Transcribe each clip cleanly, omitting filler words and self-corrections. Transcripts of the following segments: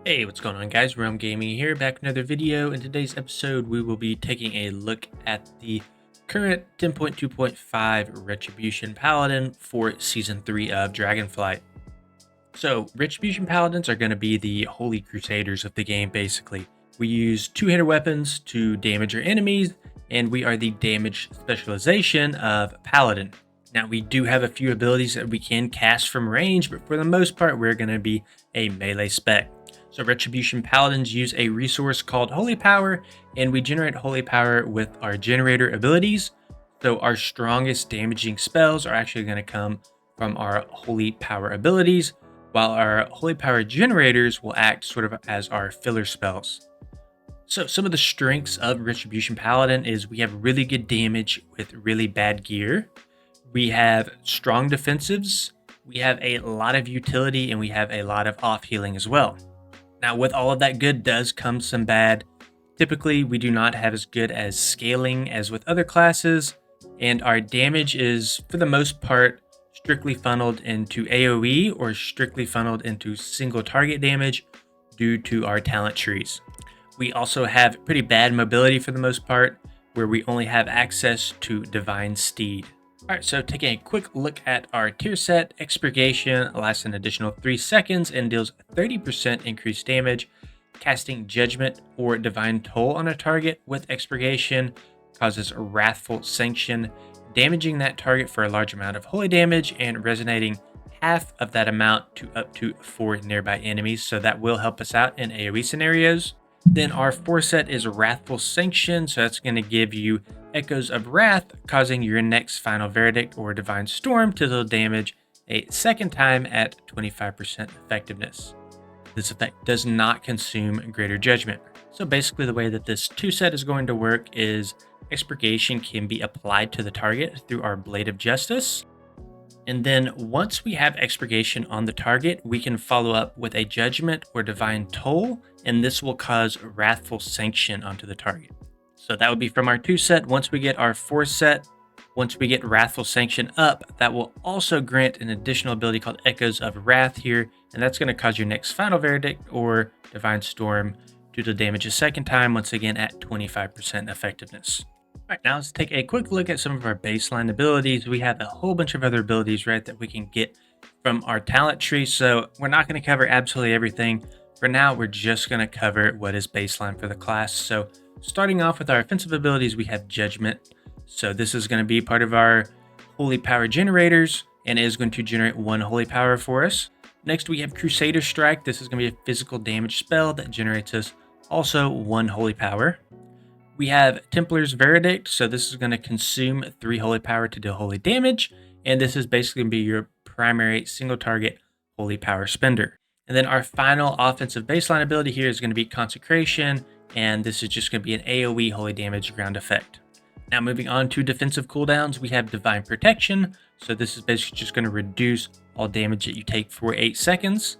Hey, what's going on guys? Realm Gaming here, back with another video. In today's episode, we will be taking a look at the current 10.2.5 Retribution Paladin for Season 3 of Dragonflight. So, Retribution Paladins are going to be the Holy Crusaders of the game, basically. We use two-hitter weapons to damage our enemies, and we are the damage specialization of Paladin. Now, we do have a few abilities that we can cast from range, but for the most part, we're going to be a melee spec. So Retribution Paladins use a resource called Holy Power, and we generate Holy Power with our generator abilities. So our strongest damaging spells are actually going to come from our Holy Power abilities, while our Holy Power generators will act sort of as our filler spells. So some of the strengths of Retribution Paladin is we have really good damage with really bad gear. We have strong defensives, we have a lot of utility, and we have a lot of off healing as well. Now, with all of that good does come some bad. Typically, we do not have as good as scaling as with other classes, and our damage is, for the most part, strictly funneled into AOE or strictly funneled into single target damage due to our talent trees. We also have pretty bad mobility for the most part, where we only have access to Divine Steed. Alright, so taking a quick look at our tier set, Expurgation lasts an additional 3 seconds and deals 30% increased damage. Casting Judgment or Divine Toll on a target with Expurgation causes Wrathful Sanction, damaging that target for a large amount of holy damage and resonating half of that amount to up to 4 nearby enemies, so that will help us out in AoE scenarios. Then our 4 set is Wrathful Sanction, so that's going to give you Echoes of Wrath, causing your next Final Verdict or Divine Storm to deal damage a second time at 25% effectiveness. This effect does not consume Greater Judgment. So basically the way that this 2 set is going to work is Expurgation can be applied to the target through our Blade of Justice. And then once we have Expurgation on the target, we can follow up with a Judgment or Divine Toll, and this will cause Wrathful Sanction onto the target. So that would be from our 2 set. Once we get our 4 set, once we get Wrathful Sanction up, that will also grant an additional ability called Echoes of Wrath here, and that's going to cause your next Final Verdict or Divine Storm to deal damage a second time, once again at 25% effectiveness. Alright, now let's take a quick look at some of our baseline abilities. We have a whole bunch of other abilities, right, that we can get from our talent tree, so we're not going to cover absolutely everything. For now, we're just going to cover what is baseline for the class. So starting off with our offensive abilities, we have Judgment. So this is going to be part of our Holy Power generators and is going to generate 1 Holy Power for us. Next, we have Crusader Strike. This is going to be a physical damage spell that generates us also 1 Holy Power. We have Templar's Verdict. So this is going to consume 3 Holy Power to deal holy damage. And this is basically going to be your primary single target Holy Power spender. And then our final offensive baseline ability here is going to be Consecration, and this is just going to be an AoE holy damage ground effect. Now moving on to defensive cooldowns, we have Divine Protection, so this is basically just going to reduce all damage that you take for 8 seconds.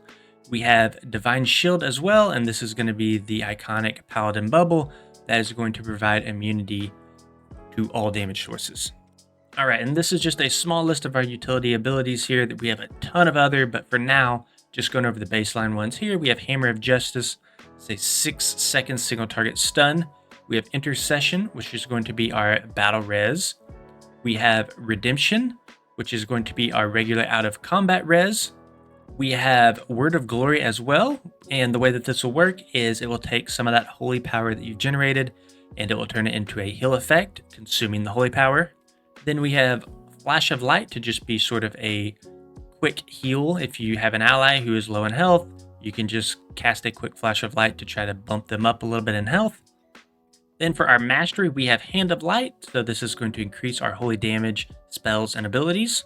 We have Divine Shield as well, and this is going to be the iconic Paladin bubble that is going to provide immunity to all damage sources. Alright, and this is just a small list of our utility abilities here that we have a ton of other, but for now, just going over the baseline ones here, we have Hammer of Justice. It's a 6-second single target stun. We have Intercession, which is going to be our battle res. We have Redemption, which is going to be our regular out of combat res. We have Word of Glory as well. And the way that this will work is it will take some of that holy power that you've generated and it will turn it into a heal effect, consuming the holy power. Then we have Flash of Light to just be sort of a quick heal. If you have an ally who is low in health, you can just cast a quick Flash of Light to try to bump them up a little bit in health. Then for our mastery, we have Hand of Light, so this is going to increase our holy damage, spells, and abilities.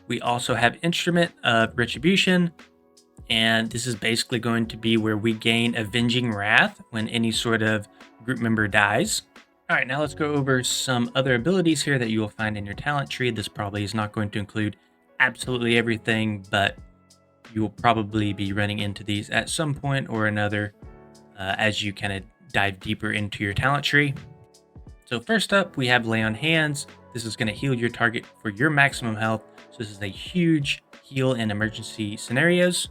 We also have Instrument of Retribution, and this is basically going to be where we gain Avenging Wrath when any sort of group member dies. Alright, now let's go over some other abilities here that you will find in your talent tree. This probably is not going to include absolutely everything, but you will probably be running into these at some point or another as you kind of dive deeper into your talent tree. So first up, we have Lay on Hands. This is going to heal your target for your maximum health. So this is a huge heal in emergency scenarios.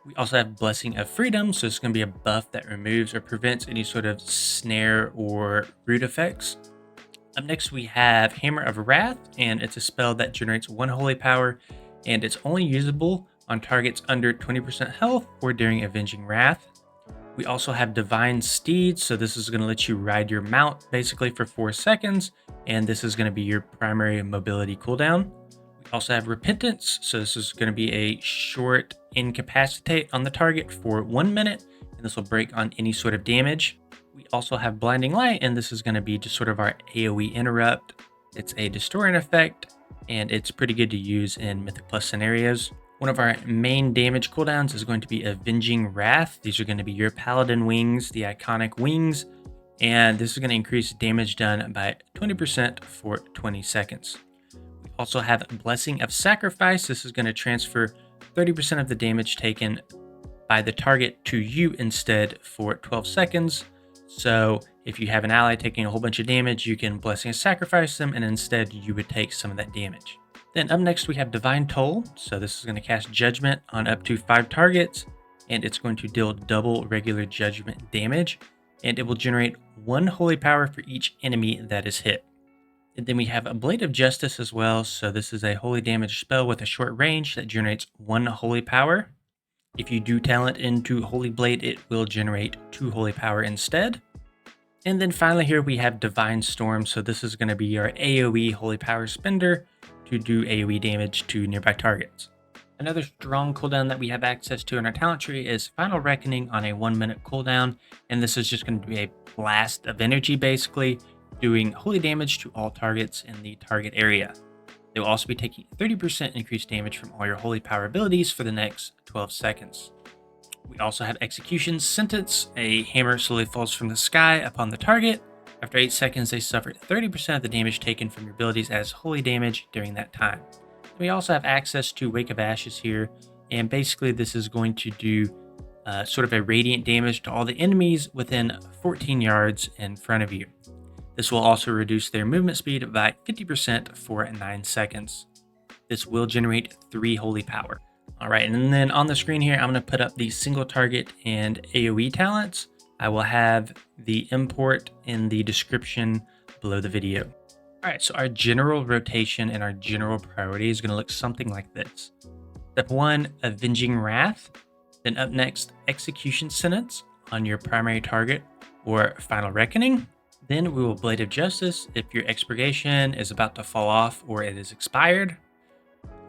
We also have Blessing of Freedom, so it's going to be a buff that removes or prevents any sort of snare or root effects. Up next, we have Hammer of Wrath, and it's a spell that generates 1 holy power, and it's only usable on targets under 20% health or during Avenging Wrath. We also have Divine Steed, so this is going to let you ride your mount basically for 4 seconds, and this is going to be your primary mobility cooldown. We also have Repentance, so this is going to be a short incapacitate on the target for 1 minute, and this will break on any sort of damage. We also have Blinding Light, and this is going to be just sort of our AOE interrupt. It's a distorting effect, and it's pretty good to use in Mythic Plus scenarios. One of our main damage cooldowns is going to be Avenging Wrath. These are going to be your Paladin wings, the iconic wings, and this is going to increase damage done by 20% for 20 seconds. We also have Blessing of Sacrifice. This is going to transfer 30% of the damage taken by the target to you instead for 12 seconds. So if you have an ally taking a whole bunch of damage, you can Blessing of Sacrifice them, and instead you would take some of that damage. Then up next, we have Divine Toll. So this is going to cast Judgment on up to 5 targets, and it's going to deal double regular Judgment damage, and it will generate 1 holy power for each enemy that is hit. And then we have a Blade of Justice as well. So this is a holy damage spell with a short range that generates 1 holy power. If you do talent into Holy Blade, it will generate 2 holy power instead. And then finally here we have Divine Storm. So this is going to be your AOE holy power spender to do AOE damage to nearby targets. Another strong cooldown that we have access to in our talent tree is Final Reckoning on a 1 minute cooldown, and this is just going to be a blast of energy basically, doing holy damage to all targets in the target area. They will also be taking 30% increased damage from all your holy power abilities for the next 12 seconds. We also have Execution Sentence. A hammer slowly falls from the sky upon the target. After 8 seconds, they suffer 30% of the damage taken from your abilities as holy damage during that time. We also have access to Wake of Ashes here, and basically this is going to do sort of a radiant damage to all the enemies within 14 yards in front of you. This will also reduce their movement speed by 50% for 9 seconds. This will generate 3 holy power. All right, and then on the screen here, I'm going to put up the single target and AoE talents. I will have the import in the description below the video. All right, so our general rotation and our general priority is going to look something like this. Step 1, Avenging Wrath. Then up next, Execution Sentence on your primary target or Final Reckoning. Then we will Blade of Justice if your expurgation is about to fall off or it is expired.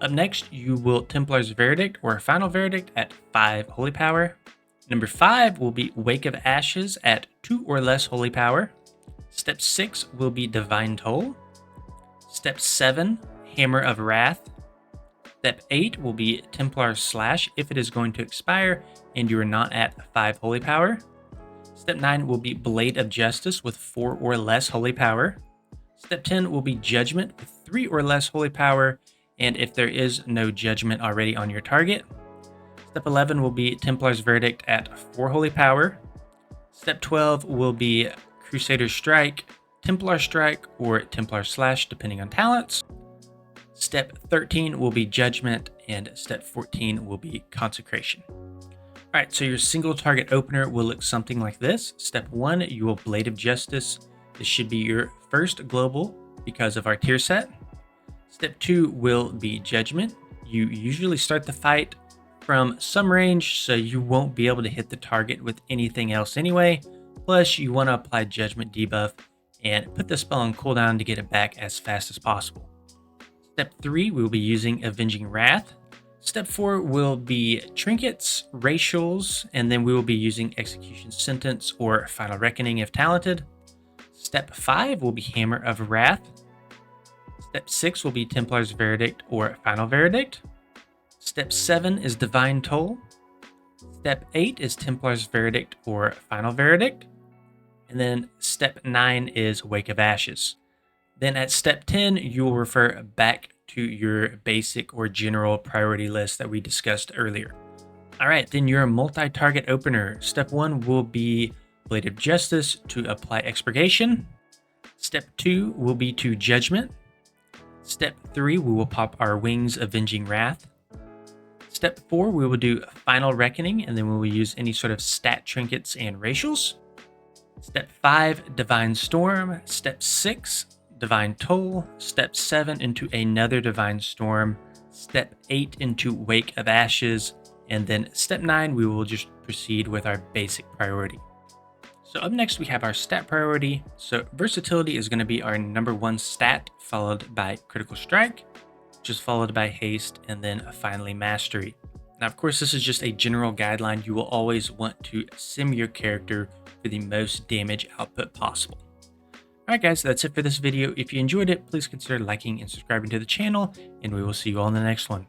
Up next, you will Templar's Verdict or Final Verdict at 5 holy power. Number 5 will be Wake of Ashes at 2 or less holy power. Step 6 will be Divine Toll. Step 7, Hammer of Wrath. Step 8 will be Templar Slash if it is going to expire and you are not at 5 holy power. Step 9 will be Blade of Justice with 4 or less holy power. Step 10 will be Judgment with 3 or less holy power, and if there is no Judgment already on your target. Step 11 will be Templar's Verdict at 4 holy power. Step 12 will be Crusader Strike, Templar Strike, or Templar Slash depending on talents. Step 13 will be Judgment, and Step 14 will be Consecration. All right, so your single target opener will look something like this. Step 1, you will Blade of Justice. This should be your first global because of our tier set. Step 2 will be Judgment. You usually start the fight from some range, so you won't be able to hit the target with anything else anyway. Plus, you want to apply Judgment debuff and put the spell on cooldown to get it back as fast as possible. Step 3, we will be using Avenging Wrath. Step 4 will be Trinkets, Racials, and then we will be using Execution Sentence or Final Reckoning if talented. Step 5 will be Hammer of Wrath. Step 6 will be Templar's Verdict or Final Verdict. Step 7 is Divine Toll. Step 8 is Templar's Verdict or Final Verdict. And then Step 9 is Wake of Ashes. Then at Step 10, you will refer back to your basic or general priority list that we discussed earlier. All right, then your multi-target opener. Step 1 will be Blade of Justice to apply Expurgation. Step 2 will be to Judgment. Step 3, we will pop our Wings Avenging Wrath. Step 4, we will do Final Reckoning, and then we will use any sort of stat trinkets and racials. Step 5, Divine Storm. Step 6, Divine Toll. Step 7, into another Divine Storm. Step 8, into Wake of Ashes. And then step 9, we will just proceed with our basic priority. So up next, we have our stat priority. So Versatility is going to be our number 1 stat, followed by Critical Strike, just followed by Haste, and then finally Mastery. Now, of course, this is just a general guideline. You will always want to sim your character for the most damage output possible. Alright guys, that's it for this video. If you enjoyed it, please consider liking and subscribing to the channel, and we will see you all in the next one.